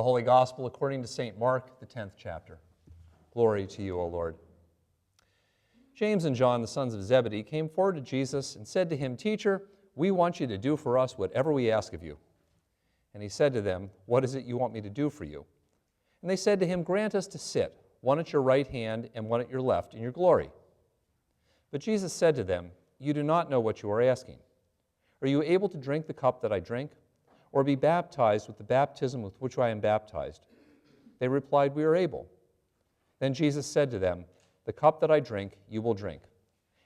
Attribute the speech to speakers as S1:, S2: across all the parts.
S1: The Holy Gospel according to St. Mark, the 10th chapter. Glory to you, O Lord. James and John, the sons of Zebedee, came forward to Jesus and said to him, "Teacher, we want you to do for us whatever we ask of you." And he said to them, "What is it you want me to do for you?" And they said to him, "Grant us to sit, one at your right hand and one at your left, in your glory." But Jesus said to them, "You do not know what you are asking. Are you able to drink the cup that I drink, or be baptized with the baptism with which I am baptized?" They replied, "We are able." Then Jesus said to them, "The cup that I drink, you will drink,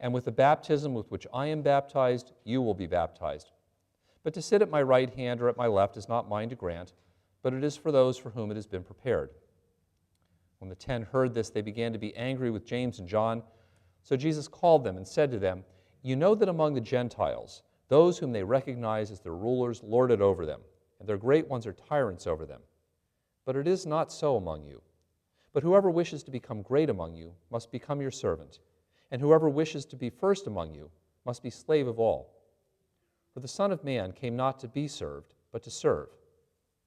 S1: and with the baptism with which I am baptized, you will be baptized. But to sit at my right hand or at my left is not mine to grant, but it is for those for whom it has been prepared." When the 10 heard this, they began to be angry with James and John. So Jesus called them and said to them, "You know that among the Gentiles, those whom they recognize as their rulers lord it over them, and their great ones are tyrants over them. But it is not so among you. But whoever wishes to become great among you must become your servant, and whoever wishes to be first among you must be slave of all. For the Son of Man came not to be served, but to serve,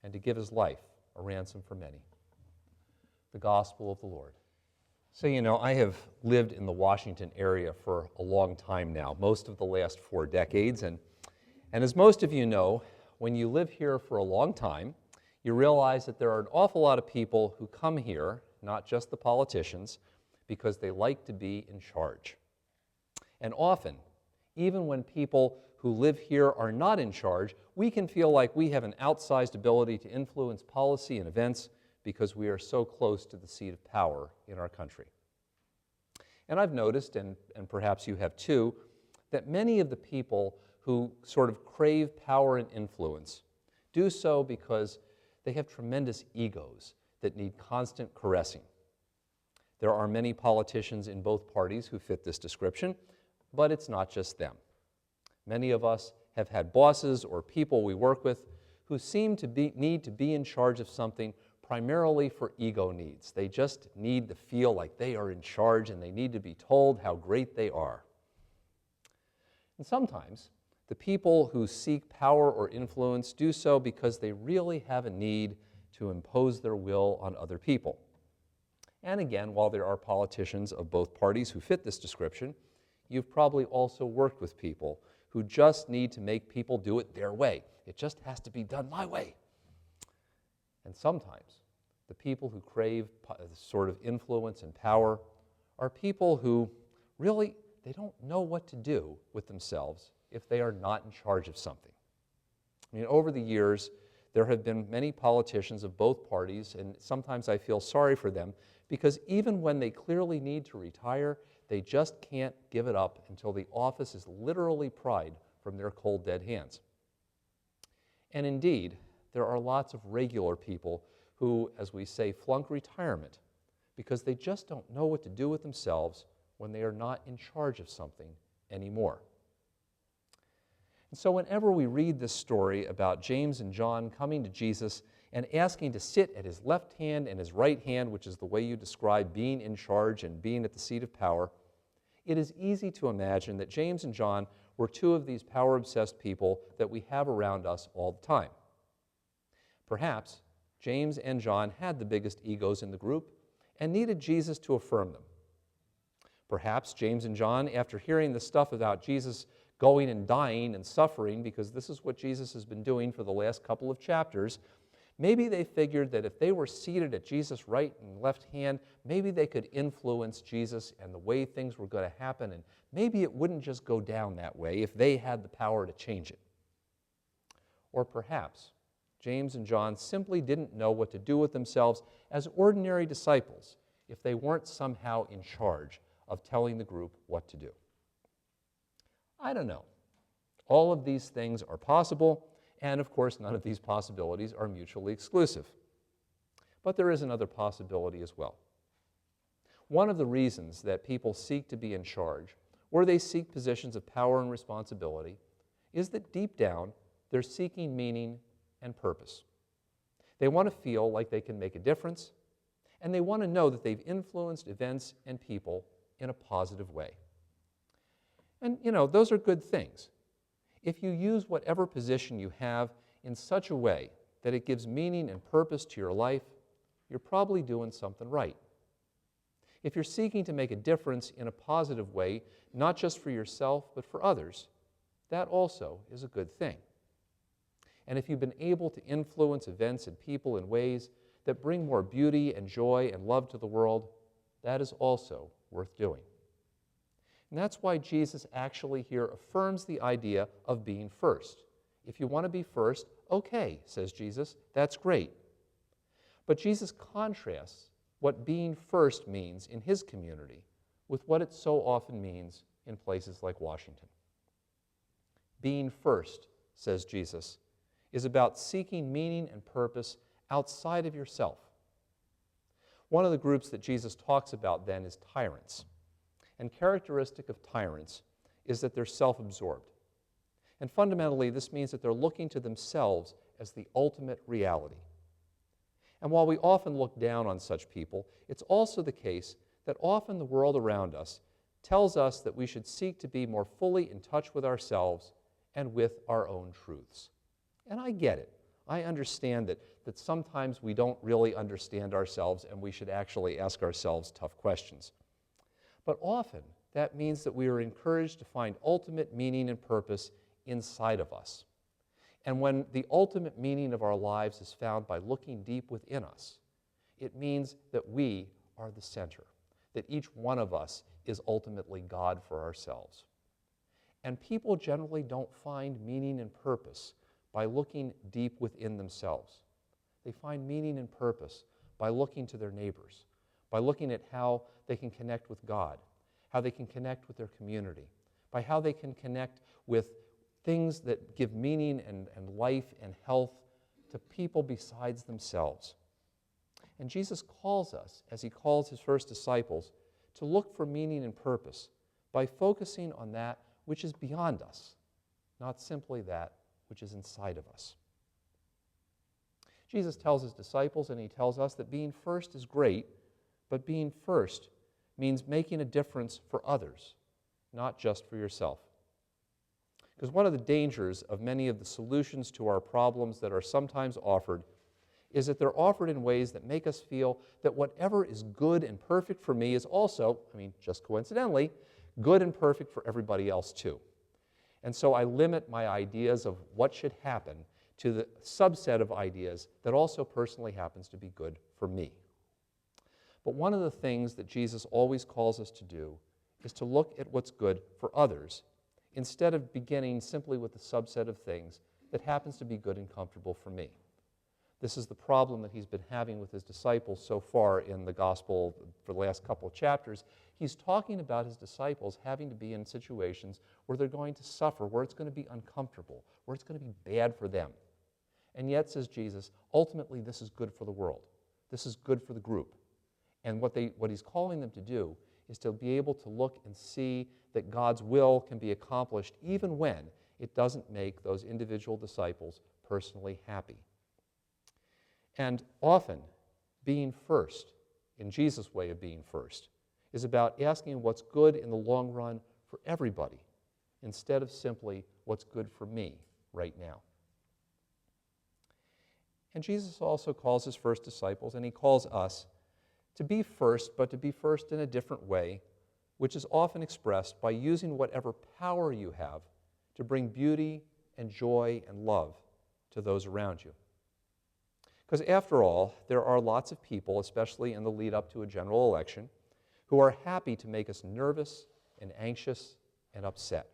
S1: and to give his life a ransom for many." The Gospel of the Lord. So, I have lived in the Washington area for a long time now, most of the last 4 decades. And as most of you know, when you live here for a long time, you realize that there are an awful lot of people who come here, not just the politicians, because they like to be in charge. And often, even when people who live here are not in charge, we can feel like we have an outsized ability to influence policy and events because we are so close to the seat of power in our country. And I've noticed, and perhaps you have too, that many of the people who sort of crave power and influence do so because they have tremendous egos that need constant caressing. There are many politicians in both parties who fit this description, but it's not just them. Many of us have had bosses or people we work with who seem to need to be in charge of something primarily for ego needs. They just need to feel like they are in charge, and they need to be told how great they are. And sometimes the people who seek power or influence do so because they really have a need to impose their will on other people. And again, while there are politicians of both parties who fit this description, you've probably also worked with people who just need to make people do it their way. It just has to be done my way. And sometimes the people who crave sort of influence and power are people who really, they don't know what to do with themselves if they are not in charge of something. Over the years, there have been many politicians of both parties, and sometimes I feel sorry for them because even when they clearly need to retire, they just can't give it up until the office is literally pried from their cold, dead hands. And indeed, there are lots of regular people who, as we say, flunk retirement because they just don't know what to do with themselves when they are not in charge of something anymore. And so whenever we read this story about James and John coming to Jesus and asking to sit at his left hand and his right hand, which is the way you describe being in charge and being at the seat of power, it is easy to imagine that James and John were 2 of these power-obsessed people that we have around us all the time. Perhaps James and John had the biggest egos in the group and needed Jesus to affirm them. Perhaps James and John, after hearing the stuff about Jesus going and dying and suffering, because this is what Jesus has been doing for the last couple of chapters, maybe they figured that if they were seated at Jesus' right and left hand, maybe they could influence Jesus and the way things were going to happen, and maybe it wouldn't just go down that way if they had the power to change it. Or perhaps James and John simply didn't know what to do with themselves as ordinary disciples if they weren't somehow in charge of telling the group what to do. I don't know. All of these things are possible, and of course none of these possibilities are mutually exclusive. But there is another possibility as well. One of the reasons that people seek to be in charge, or they seek positions of power and responsibility, is that deep down they're seeking meaning and purpose. They want to feel like they can make a difference, and they want to know that they've influenced events and people in a positive way. And, those are good things. If you use whatever position you have in such a way that it gives meaning and purpose to your life, you're probably doing something right. If you're seeking to make a difference in a positive way, not just for yourself, but for others, that also is a good thing. And if you've been able to influence events and people in ways that bring more beauty and joy and love to the world, that is also worth doing. And that's why Jesus actually here affirms the idea of being first. If you want to be first, okay, says Jesus, that's great. But Jesus contrasts what being first means in his community with what it so often means in places like Washington. Being first, says Jesus, is about seeking meaning and purpose outside of yourself. One of the groups that Jesus talks about then is tyrants. And characteristic of tyrants is that they're self-absorbed. And fundamentally, this means that they're looking to themselves as the ultimate reality. And while we often look down on such people, it's also the case that often the world around us tells us that we should seek to be more fully in touch with ourselves and with our own truths. And I get it. I understand that sometimes we don't really understand ourselves and we should actually ask ourselves tough questions. But often that means that we are encouraged to find ultimate meaning and purpose inside of us. And when the ultimate meaning of our lives is found by looking deep within us, it means that we are the center, that each one of us is ultimately God for ourselves. And people generally don't find meaning and purpose by looking deep within themselves. They find meaning and purpose by looking to their neighbors, by looking at how they can connect with God, how they can connect with their community, by how they can connect with things that give meaning and life and health to people besides themselves. And Jesus calls us, as he calls his first disciples, to look for meaning and purpose by focusing on that which is beyond us, not simply that which is inside of us. Jesus tells his disciples, and he tells us, that being first is great, but being first means making a difference for others, not just for yourself. Because one of the dangers of many of the solutions to our problems that are sometimes offered is that they're offered in ways that make us feel that whatever is good and perfect for me is also, just coincidentally, good and perfect for everybody else too. And so I limit my ideas of what should happen to the subset of ideas that also personally happens to be good for me. But one of the things that Jesus always calls us to do is to look at what's good for others instead of beginning simply with the subset of things that happens to be good and comfortable for me. This is the problem that he's been having with his disciples so far in the gospel for the last couple of chapters. He's talking about his disciples having to be in situations where they're going to suffer, where it's going to be uncomfortable, where it's going to be bad for them. And yet, says Jesus, ultimately this is good for the world. This is good for the group. And what he's calling them to do is to be able to look and see that God's will can be accomplished even when it doesn't make those individual disciples personally happy. And often, being first, in Jesus' way of being first, is about asking what's good in the long run for everybody, instead of simply what's good for me right now. And Jesus also calls his first disciples, and he calls us, to be first, but to be first in a different way, which is often expressed by using whatever power you have to bring beauty and joy and love to those around you. Because after all, there are lots of people, especially in the lead up to a general election, who are happy to make us nervous and anxious and upset.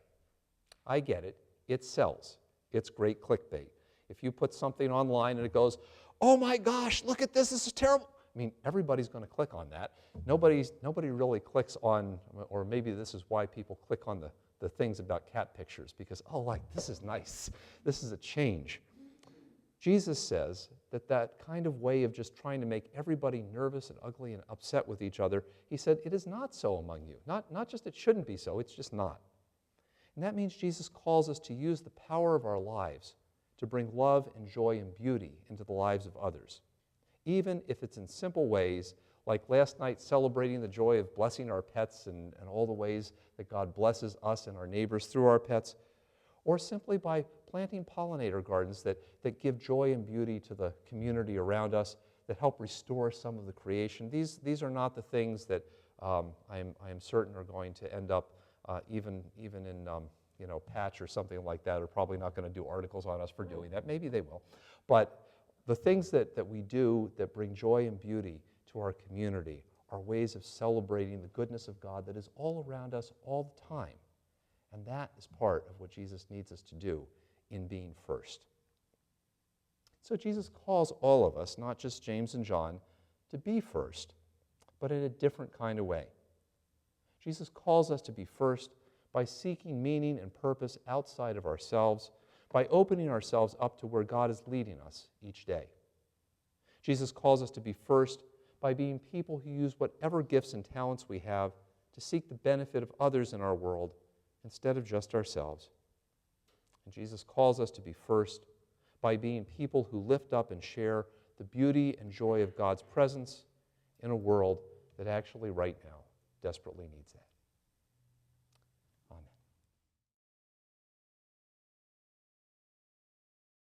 S1: I get it. It sells. It's great clickbait. If you put something online and it goes, oh my gosh, look at this is terrible. Everybody's going to click on that. Nobody really clicks on, or maybe this is why people click on the things about cat pictures, because, this is nice. This is a change. Jesus says that kind of way of just trying to make everybody nervous and ugly and upset with each other, he said, it is not so among you. Not just it shouldn't be so, it's just not. And that means Jesus calls us to use the power of our lives to bring love and joy and beauty into the lives of others, even if it's in simple ways, like last night celebrating the joy of blessing our pets and all the ways that God blesses us and our neighbors through our pets, or simply by planting pollinator gardens that give joy and beauty to the community around us, that help restore some of the creation. These are not the things that I am certain are going to end up even in Patch or something like that, are probably not going to do articles on us for doing that. Maybe they will. But the things that we do that bring joy and beauty to our community are ways of celebrating the goodness of God that is all around us all the time. And that is part of what Jesus needs us to do in being first. So Jesus calls all of us, not just James and John, to be first, but in a different kind of way. Jesus calls us to be first by seeking meaning and purpose outside of ourselves, by opening ourselves up to where God is leading us each day. Jesus calls us to be first by being people who use whatever gifts and talents we have to seek the benefit of others in our world instead of just ourselves. And Jesus calls us to be first by being people who lift up and share the beauty and joy of God's presence in a world that actually right now desperately needs that.